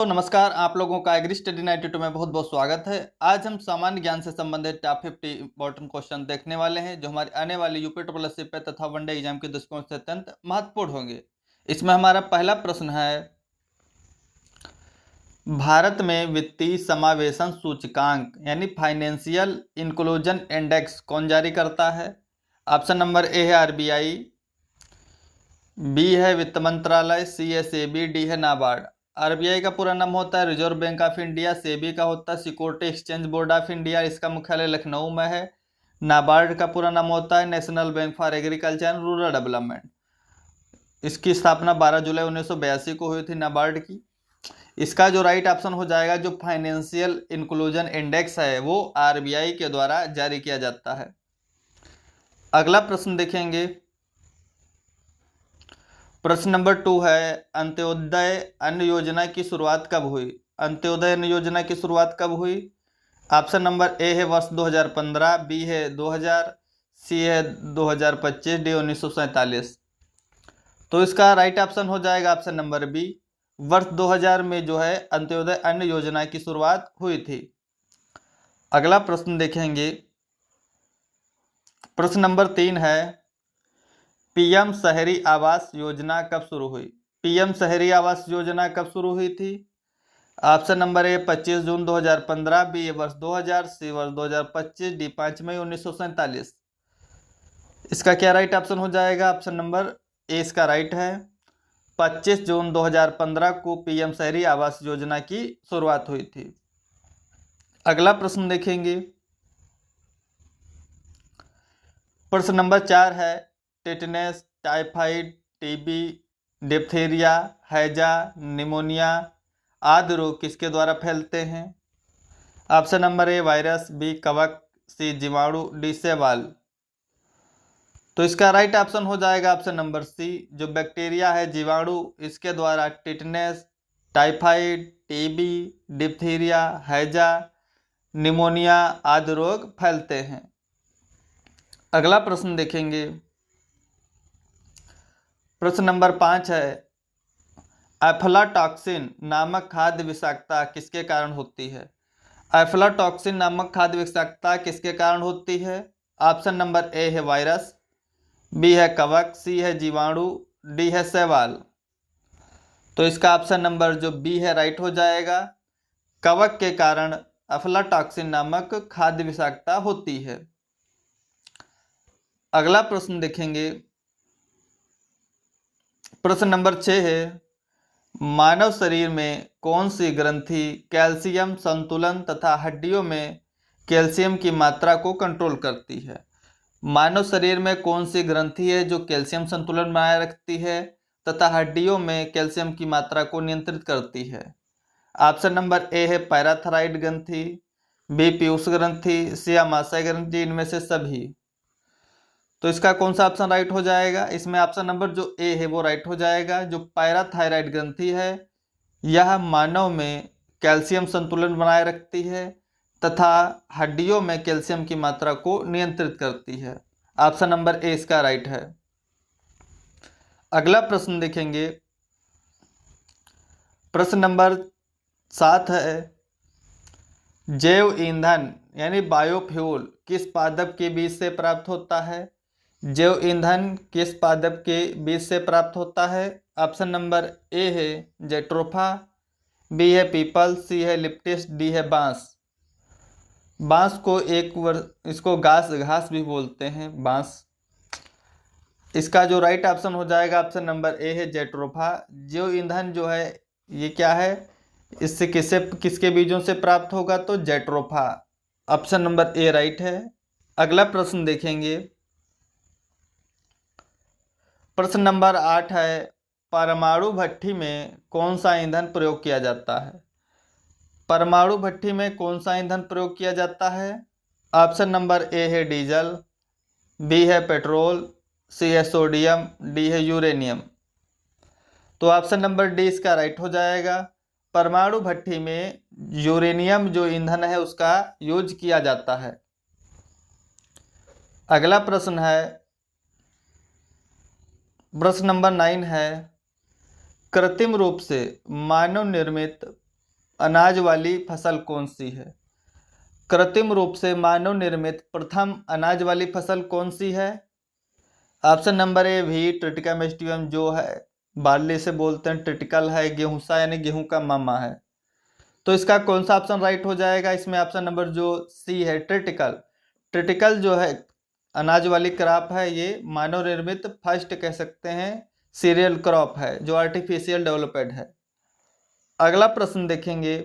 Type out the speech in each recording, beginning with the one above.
तो नमस्कार, आप लोगों का एग्री स्टडी 92 में बहुत बहुत स्वागत है। आज हम सामान्य ज्ञान से संबंधित टॉप 50 इंपॉर्टेंट क्वेश्चन देखने वाले हैं जो हमारे आने वाले यूपी ट्रिपल पे तथा वनडे एग्जाम के दृष्टिकोण से अत्यंत महत्वपूर्ण होंगे। इसमें हमारा पहला प्रश्न है, भारत में वित्तीय समावेशन सूचकांक यानी फाइनेंशियल इंक्लूजन इंडेक्स कौन जारी करता है? ऑप्शन नंबर ए है आरबीआई, बी है वित्त मंत्रालय, सी है सेबी, डी है नाबार्ड। आरबीआई का पूरा नाम होता है reserve bank of India, SEBI का होता है security exchange board of India, इसका मुख्यालय लखनऊ में है। नाबार्ड का पूरा नाम होता है national bank for agriculture and rural development. इसकी स्थापना 12 जुलाई 1982 को हुई थी नाबार्ड की। इसका जो राइट ऑप्शन हो जाएगा, जो फाइनेंशियल इंक्लूजन इंडेक्स है वो आरबीआई के द्वारा जारी किया जाता है। अगला प्रश्न देखेंगे, प्रश्न नंबर 2 है, अंत्योदय अन्न योजना की शुरुआत कब हुई? अंत्योदय अन्न योजना की शुरुआत कब हुई? ऑप्शन नंबर ए है वर्ष 2015, बी है 2000, सी है 2025, डी 1947। तो इसका राइट ऑप्शन हो जाएगा ऑप्शन नंबर बी, वर्ष 2000 में जो है अंत्योदय अन्न योजना की शुरुआत हुई थी। अगला प्रश्न देखेंगे, प्रश्न नंबर 3 है, पीएम शहरी आवास योजना कब शुरू हुई? पीएम शहरी आवास योजना कब शुरू हुई थी? ऑप्शन नंबर ए 25 जून 2015, बी वर्ष 2000, सी वर्ष 2025, डी 5 मई 1947। इसका क्या राइट ऑप्शन हो जाएगा? ऑप्शन नंबर ए इसका राइट है, 25 जून 2015 को पीएम शहरी आवास योजना की शुरुआत हुई थी। अगला प्रश्न देखेंगे, प्रश्न नंबर 4 है, टेटनस, टाइफाइड, टीबी, डिप्थीरिया, हैजा, निमोनिया आदि रोग किसके द्वारा फैलते हैं? Option number A virus, B कवक, सी जीवाणु, डी शैवाल। तो इसका राइट ऑप्शन हो जाएगा ऑप्शन नंबर सी, जो बैक्टीरिया है जीवाणु, इसके द्वारा टेटनस, टाइफाइड, टीबी, डिप्थीरिया, हैजा, निमोनिया आदि रोग फैलते हैं। अगला प्रश्न देखेंगे, प्रश्न नंबर 5 है, एफ्लाटॉक्सिन नामक खाद्य विषाक्तता किसके कारण होती है? एफ्लाटॉक्सिन नामक खाद्य विषाक्तता किसके कारण होती है? ऑप्शन नंबर ए है वायरस, बी है कवक, सी है जीवाणु, डी है शैवाल। तो इसका ऑप्शन नंबर जो बी है राइट हो जाएगा, कवक के कारण एफ्लाटॉक्सिन नामक खाद्य विषाक्तता होती है। अगला प्रश्न देखेंगे, प्रश्न नंबर 6 है, मानव शरीर में कौन सी ग्रंथि कैल्शियम संतुलन तथा हड्डियों में कैल्शियम की मात्रा को कंट्रोल करती है? मानव शरीर में कौन सी ग्रंथि है जो कैल्शियम संतुलन बनाए रखती है तथा हड्डियों में कैल्शियम की मात्रा को नियंत्रित करती है? ऑप्शन नंबर ए है पैराथायरॉइड ग्रंथि, बी पीयूष ग्रंथि, सी आमाशय ग्रंथि, इनमें से सभी। तो इसका कौन सा ऑप्शन राइट हो जाएगा? इसमें ऑप्शन नंबर जो ए है वो राइट हो जाएगा, जो पैराथायरॉइड ग्रंथि है यह मानव में कैल्शियम संतुलन बनाए रखती है तथा हड्डियों में कैल्शियम की मात्रा को नियंत्रित करती है। ऑप्शन नंबर ए इसका राइट है। अगला प्रश्न देखेंगे, प्रश्न नंबर 7 है, जैव ईंधन यानी बायोफ्यूल किस पादप के बीज से प्राप्त होता है? जैव ईंधन किस पादप के बीज से प्राप्त होता है? ऑप्शन नंबर ए है जेट्रोफा, बी है पीपल, सी है लिप्टिस, डी है बांस। बांस को इसको घास भी बोलते हैं, बांस। इसका जो राइट ऑप्शन हो जाएगा ऑप्शन नंबर ए है जेट्रोफा। जैव ईंधन जो है ये क्या है, इससे किसके बीजों से प्राप्त होगा? तो jatropha. Option number A right है। अगला प्रश्न देखेंगे, प्रश्न नंबर 8 है, परमाणु भट्ठी में कौन सा ईंधन प्रयोग किया जाता है? परमाणु भट्ठी में कौन सा ईंधन प्रयोग किया जाता है? ऑप्शन नंबर ए है डीजल, बी है पेट्रोल, सी है सोडियम, डी है यूरेनियम। तो ऑप्शन नंबर डी इसका राइट हो जाएगा, परमाणु भट्ठी में यूरेनियम जो ईंधन है उसका यूज किया जाता है। अगला प्रश्न है, प्रश्न नंबर 9 है, कृत्रिम रूप से मानव निर्मित अनाज वाली फसल कौन सी है? कृत्रिम रूप से मानव निर्मित प्रथम अनाज वाली फसल कौन सी है? ऑप्शन नंबर ए व्हीट, ट्रिटिका मेस्टियम जो है बार्ली से बोलते हैं, ट्रिटिकल है गेहूंसा यानी गेहूं का मामा है। तो इसका कौन सा ऑप्शन राइट हो जाएगा? इसमें ऑप्शन नंबर जो सी है ट्रिटिकल। ट्रिटिकल जो है अनाज वाली क्रॉप है, ये मानव निर्मित फर्स्ट कह सकते हैं सीरियल क्रॉप है जो आर्टिफिशियल डेवलप्ड है। अगला प्रश्न देखेंगे,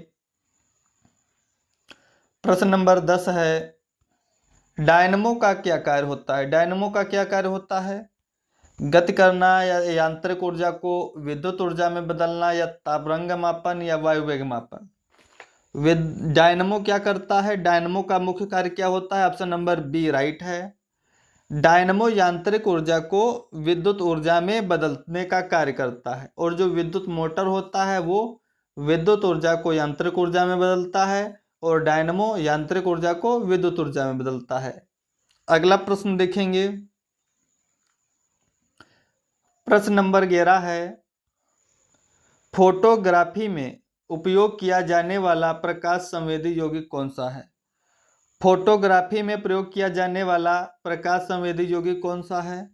प्रश्न नंबर 10 है, डायनमो का क्या कार्य होता है? डायनमो का क्या कार्य होता है? गति करना या यांत्रिक ऊर्जा को विद्युत ऊर्जा में बदलना या तापरंग मापन या वायु वेग मापन। डायनमो क्या करता है? डायनमो का मुख्य कार्य क्या होता है? ऑप्शन नंबर बी राइट है। डायनमो यांत्रिक ऊर्जा को विद्युत ऊर्जा में बदलने का कार्य करता है, और जो विद्युत मोटर होता है वो विद्युत ऊर्जा को यांत्रिक ऊर्जा में बदलता है, और डायनमो यांत्रिक ऊर्जा को विद्युत ऊर्जा में बदलता है। अगला प्रश्न देखेंगे, प्रश्न नंबर 11 है, फोटोग्राफी में उपयोग किया जाने वाला प्रकाश संवेदी यौगिक कौन सा है? फोटोग्राफी में प्रयोग किया जाने वाला प्रकाश संवेदी यौगिक कौन सा है?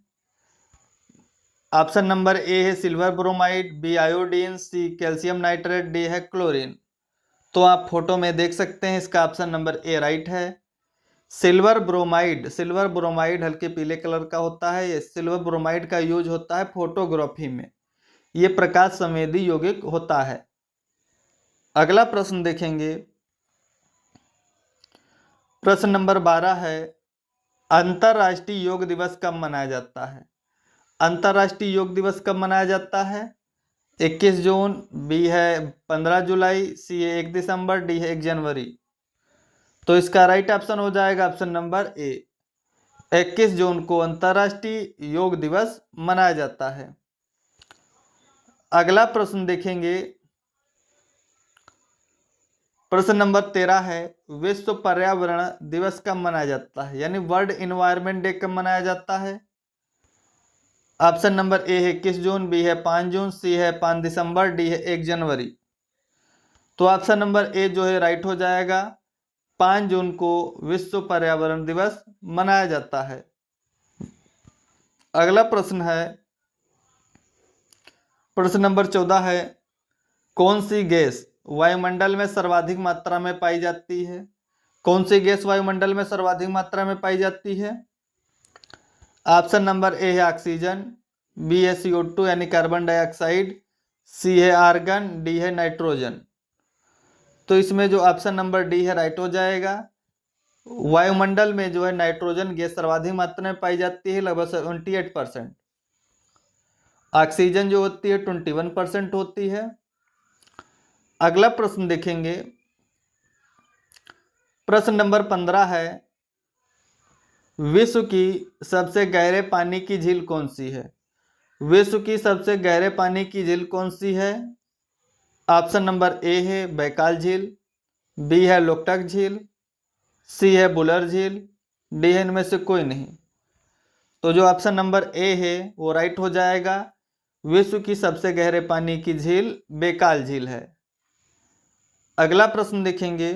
ऑप्शन नंबर ए है silver bromide, B iodine, C calcium nitrate, D है क्लोरीन। तो आप फोटो में देख सकते हैं, इसका ऑप्शन नंबर ए राइट है। सिल्वर ब्रोमाइड, सिल्वर ब्रोमाइड हल्के पीले कलर का होता है। ये सिल्वर ब्रोमाइड का यूज होता है फोटोग्राफी में, ये प्रकाश संवेदी यौगिक होता है। अगला प्रश्न देखेंगे, प्रश्न नंबर 12 है, अंतर्राष्ट्रीय योग दिवस कब मनाया जाता है? अंतर्राष्ट्रीय योग दिवस कब मनाया जाता है? 21 जून, बी है 15 जुलाई, सी है 1 दिसंबर, डी है 1 जनवरी। तो इसका राइट ऑप्शन हो जाएगा ऑप्शन नंबर ए, 21 जून को अंतर्राष्ट्रीय योग दिवस मनाया जाता है। अगला प्रश्न देखेंगे, प्रश्न नंबर 13 है, विश्व पर्यावरण दिवस कब मनाया जाता है? यानी वर्ल्ड इन्वायरमेंट डे कब मनाया जाता है? ऑप्शन नंबर ए है 21 जून, बी है 5 जून, सी है 5 दिसंबर, डी है 1 जनवरी। तो ऑप्शन नंबर ए जो है राइट हो जाएगा, 5 जून को विश्व पर्यावरण दिवस मनाया जाता है। अगला प्रश्न है, प्रश्न नंबर 14 है, कौन सी गैस वायुमंडल में सर्वाधिक मात्रा में पाई जाती है? कौन सी गैस वायुमंडल में सर्वाधिक मात्रा में पाई जाती है? ऑप्शन नंबर ए है ऑक्सीजन, बी है CO2 यानी कार्बन डाइऑक्साइड, सी है आर्गन, डी है नाइट्रोजन। तो इसमें जो ऑप्शन नंबर डी है राइट हो जाएगा। वायुमंडल में जो है नाइट्रोजन गैस सर्वाधिक मात्रा में पाई जाती है, लगभग 78%। ऑक्सीजन जो होती है 21% होती है। अगला प्रश्न देखेंगे, प्रश्न नंबर 15 है, विश्व की सबसे गहरे पानी की झील कौन सी है? विश्व की सबसे गहरे पानी की झील कौन सी है? ऑप्शन नंबर ए है बैकाल झील, बी है लोकटक झील, सी है बुलर झील, डी है इनमें से कोई नहीं। तो जो ऑप्शन नंबर ए है वो राइट हो जाएगा। विश्व की सबसे गहरे पानी की झील बैकाल झील है। अगला प्रश्न देखेंगे,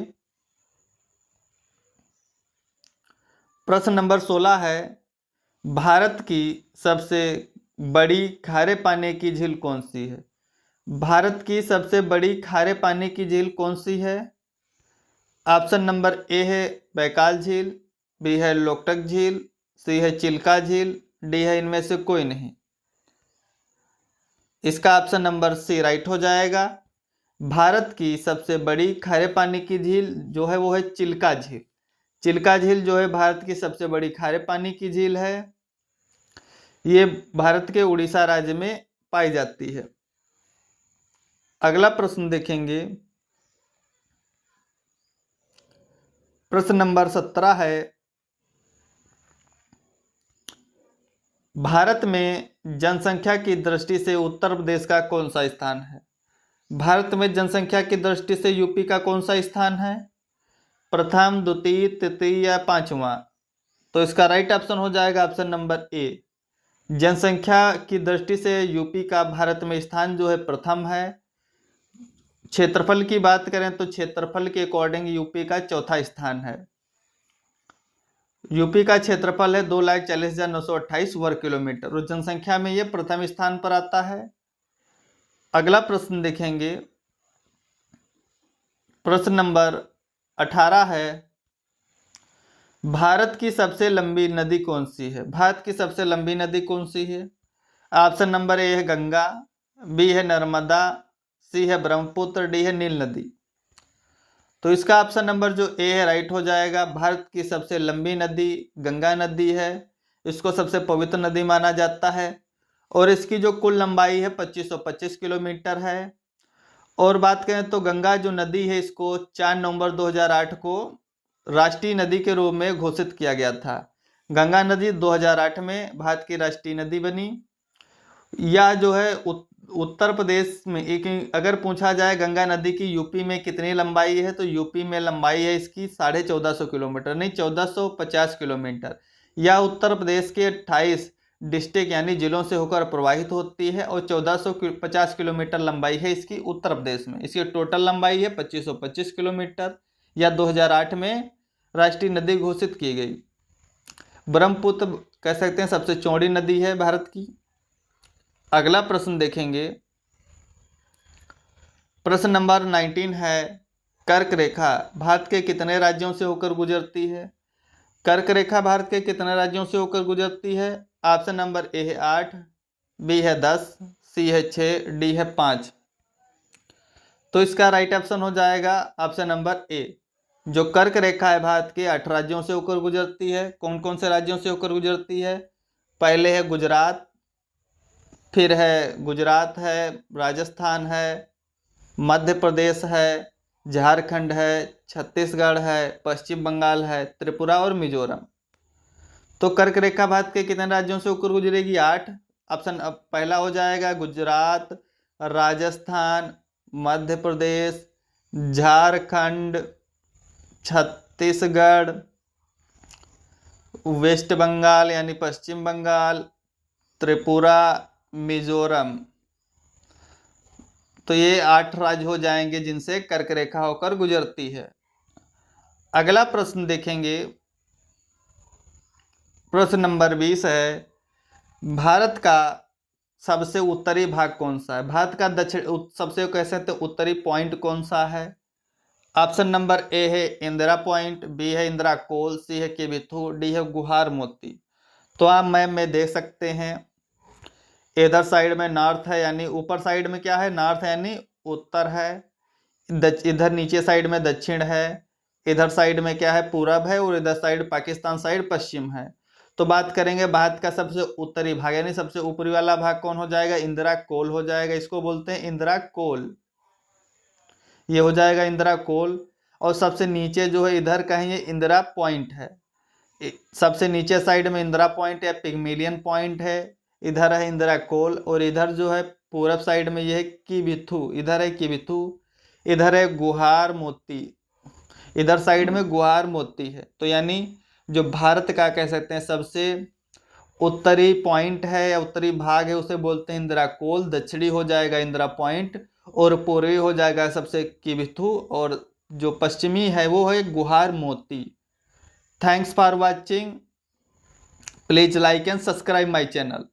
प्रश्न नंबर 16 है, भारत की सबसे बड़ी खारे पानी की झील कौन सी है? भारत की सबसे बड़ी खारे पानी की झील कौन सी है? ऑप्शन नंबर ए है बैकाल झील, बी है लोकटक झील, सी है चिल्का झील, डी है इनमें से कोई नहीं। इसका ऑप्शन नंबर सी राइट हो जाएगा। भारत की सबसे बड़ी खारे पानी की झील जो है वो है चिल्का झील। चिल्का झील जो है भारत की सबसे बड़ी खारे पानी की झील है। ये भारत के उड़ीसा राज्य में पाई जाती है। अगला प्रश्न देखेंगे, प्रश्न नंबर 17 है, भारत में जनसंख्या की दृष्टि से उत्तर प्रदेश का कौन सा स्थान है? भारत में जनसंख्या की दृष्टि से यूपी का कौन सा स्थान है? प्रथम, द्वितीय, तृतीय या पांचवा? तो इसका राइट ऑप्शन हो जाएगा ऑप्शन नंबर ए। जनसंख्या की दृष्टि से यूपी का भारत में स्थान जो है प्रथम है। क्षेत्रफल की बात करें तो क्षेत्रफल के अकॉर्डिंग यूपी का चौथा स्थान है। यूपी का क्षेत्रफल है 2,40,928 वर्ग किलोमीटर और जनसंख्या में ये प्रथम स्थान पर आता है। अगला प्रश्न देखेंगे, प्रश्न नंबर 18 है, भारत की सबसे लंबी नदी कौन सी है? भारत की सबसे लंबी नदी कौन सी है? ऑप्शन नंबर ए है गंगा, बी है नर्मदा, सी है ब्रह्मपुत्र, डी है नील नदी। तो इसका ऑप्शन नंबर जो ए है राइट हो जाएगा। भारत की सबसे लंबी नदी गंगा नदी है। इसको सबसे पवित्र नदी माना जाता है और इसकी जो कुल लंबाई है 2525 किलोमीटर है। और बात करें तो गंगा जो नदी है इसको 4 नवंबर 2008 को राष्ट्रीय नदी के रूप में घोषित किया गया था। गंगा नदी 2008 में भारत की राष्ट्रीय नदी बनी। यह जो है उत्तर प्रदेश में एक, अगर पूछा जाए गंगा नदी की यूपी में कितनी लंबाई है, तो यूपी में लंबाई है इसकी 1450 किलोमीटर, नहीं 1450 किलोमीटर। यह उत्तर प्रदेश के 28 डिस्ट्रिक्ट यानी जिलों से होकर प्रवाहित होती है और 1450 किलोमीटर लंबाई है इसकी उत्तर प्रदेश में। इसकी टोटल लंबाई है 2525 किलोमीटर। यह 2008 में राष्ट्रीय नदी घोषित की गई। ब्रह्मपुत्र कह सकते हैं सबसे चौड़ी नदी है भारत की। अगला प्रश्न देखेंगे, प्रश्न नंबर 19 है, कर्क रेखा भारत के कितने राज्यों से होकर गुजरती है? कर्क रेखा भारत के कितने राज्यों से होकर गुजरती है? ऑप्शन नंबर ए है 8, बी है 10, सी है 6, डी है 5। तो इसका राइट ऑप्शन हो जाएगा ऑप्शन नंबर ए। जो कर्क रेखा है भारत के 8 राज्यों से होकर गुजरती है। कौन कौन से राज्यों से होकर गुजरती है? पहले है गुजरात, फिर है गुजरात है, राजस्थान है, मध्य प्रदेश है, झारखंड है, छत्तीसगढ़ है, पश्चिम बंगाल है, त्रिपुरा और मिजोरम। तो कर्क रेखा भारत के कितने राज्यों से होकर गुजरेगी? 8। ऑप्शन अब पहला हो जाएगा गुजरात, राजस्थान, मध्य प्रदेश, झारखंड, छत्तीसगढ़, वेस्ट बंगाल यानी पश्चिम बंगाल, त्रिपुरा, मिजोरम। तो ये 8 राज्य हो जाएंगे जिनसे कर्क रेखा होकर गुजरती है। अगला प्रश्न देखेंगे, प्रश्न नंबर 20 है, भारत का सबसे उत्तरी भाग कौन सा है? भारत का दक्षिण सबसे कह सकते उत्तरी पॉइंट कौन सा है? ऑप्शन नंबर ए है इंदिरा पॉइंट, बी है इंदिरा कोल, सी है किबिथु, डी है गुहार मोती। तो आप मैप में देख सकते हैं, इधर साइड में नॉर्थ है यानी ऊपर साइड में क्या है? नॉर्थ है यानी उत्तर है। इधर नीचे साइड में दक्षिण है। इधर साइड में क्या है? पूरब है। और इधर साइड पाकिस्तान साइड पश्चिम है। तो बात करेंगे भारत का सबसे उत्तरी भाग यानी सबसे ऊपरी वाला भाग कौन हो जाएगा? इंदिरा कोल हो जाएगा। इसको बोलते हैं इंदिरा कोल। ये हो जाएगा इंदिरा कोल। और सबसे नीचे जो है इधर का ये इंदिरा पॉइंट है। सबसे नीचे साइड में इंदिरा पॉइंट या पिग्मेलियन पॉइंट है। इधर है इंदिरा कोल और इधर जो है पूरब साइड में ये है किबिथु। इधर है किबिथु, इधर है गुहार मोती, इधर साइड में गुहार मोती है। तो यानी जो भारत का कह सकते हैं सबसे उत्तरी पॉइंट है या उत्तरी भाग है उसे बोलते हैं इंदिरा कोल। दक्षिणी हो जाएगा इंदिरा पॉइंट और पूर्वी हो जाएगा सबसे किबिथु और जो पश्चिमी है वो है गुहार मोती। Thanks for watching. Please like and subscribe my channel.